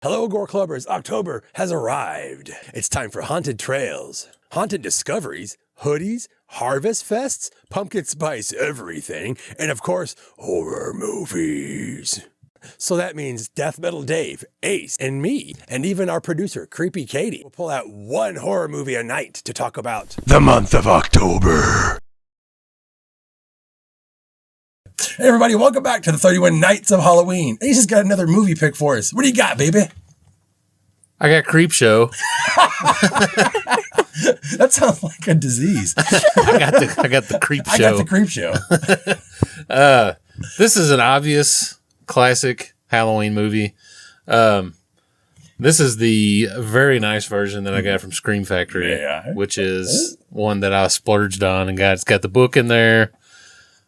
Hello, Gore Clubbers. October has arrived. It's time for haunted trails, haunted discoveries, hoodies, harvest fests, pumpkin spice everything, and of course, horror movies. So that means Deathmetal Dave, Ace, and me, and even our producer, Kreepy Katie, will pull out one horror movie a night to talk about the month of October. Hey everybody, welcome back to the 31 Nights of Halloween. Ace has got another movie pick for us. What do you got, baby? I got CREEPSHOW. That sounds like a disease. I got the CREEPSHOW. I got the CREEPSHOW. This is an obvious classic Halloween movie. This is the very nice version that I got from Scream Factory, which is one that I splurged on and got. It's got the book in there.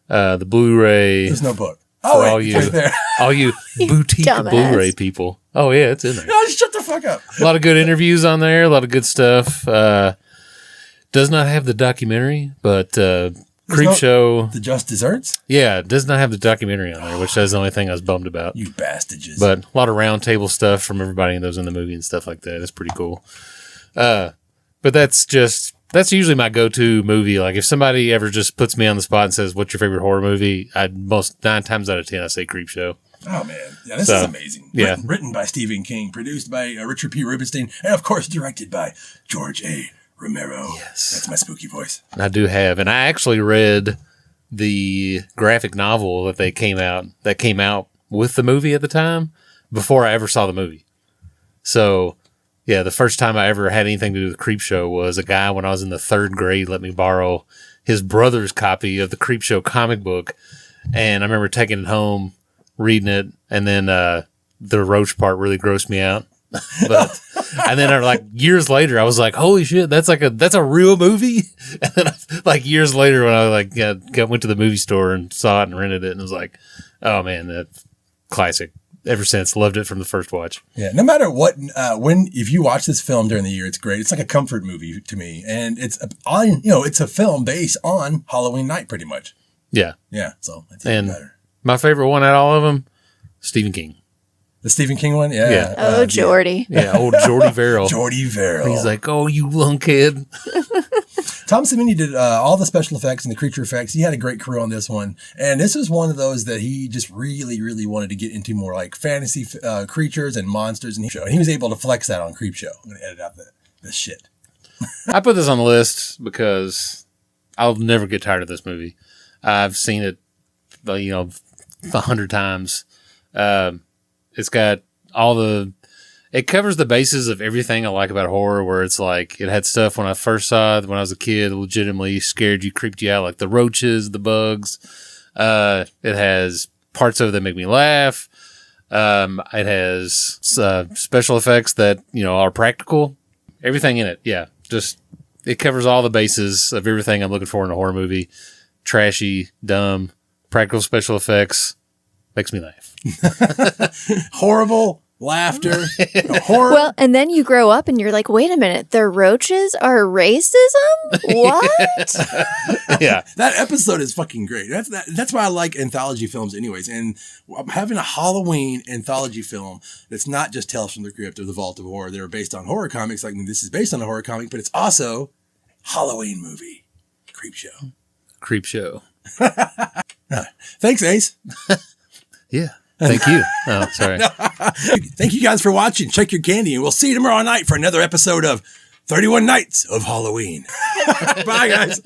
The Blu-ray. There's no book. Oh, wait, all you, right there. all you boutique Blu-ray people. Oh yeah, it's in there. No, shut the fuck up. A lot of good interviews on there. A lot of good stuff. Does not have the documentary, but CREEPSHOW. The Just Desserts? Yeah, it does not have the documentary on there, which is the only thing I was bummed about. You bastards. But a lot of round table stuff from everybody that was in the movie and stuff like that. It's pretty cool. But that's usually my go-to movie. Like if somebody ever just puts me on the spot and says, "What's your favorite horror movie?" Most 9 times out of 10, I say CREEPSHOW. Oh man, yeah, this is amazing. Yeah, written by Stephen King, produced by Richard P. Rubenstein, and of course directed by George A. Romero. Yes, that's my spooky voice. I do have, and I actually read the graphic novel that came out with the movie at the time before I ever saw the movie. So. Yeah, the first time I ever had anything to do with CREEPSHOW was a guy when I was in the 3rd grade let me borrow his brother's copy of the CREEPSHOW comic book. And I remember taking it home, reading it, and then the roach part really grossed me out. And then years later, I was like, holy shit, that's a real movie? And then years later when I went to the movie store and saw it and rented it and was like, oh man, that's classic. Ever since, loved it from the first watch. Yeah, no matter what, if you watch this film during the year, it's great. It's like a comfort movie to me, and it's a film based on Halloween night, pretty much. Yeah, so it's even better. My favorite one out of all of them, Stephen King. The Stephen King one, yeah. Jordy. Yeah, old Jordy Verrill. Jordy Verrill. He's like, oh, you lunkhead. Tom Savini did all the special effects and the creature effects. He had a great crew on this one. And this was one of those that he just really, really wanted to get into more like fantasy creatures and monsters. And he was able to flex that on CREEPSHOW. I'm going to edit out the shit. I put this on the list because I'll never get tired of this movie. I've seen it, 100 times. It's got it covers the bases of everything I like about horror, where it's like, it had stuff when I first saw it, when I was a kid, legitimately scared you, creeped you out, like the roaches, the bugs. It has parts of it that make me laugh. It has special effects that, are practical. Everything in it. Yeah. It covers all the bases of everything I'm looking for in a horror movie. Trashy, dumb, practical special effects. Makes me laugh. Horrible. Laughter, horror. Well, and then you grow up and you're like, wait a minute, the roaches are racism? What? Yeah. That episode is fucking great. That's why I like anthology films anyways. And having a Halloween anthology film that's not just Tales from the Crypt or The Vault of Horror, they're based on horror comics. This is based on a horror comic, but it's also Halloween movie. CREEPSHOW. CREEPSHOW. Thanks, Ace. Yeah. Thank you. Oh, sorry. Thank you guys for watching. Check your candy, and we'll see you tomorrow night for another episode of 31 Nights of Halloween. Bye, guys.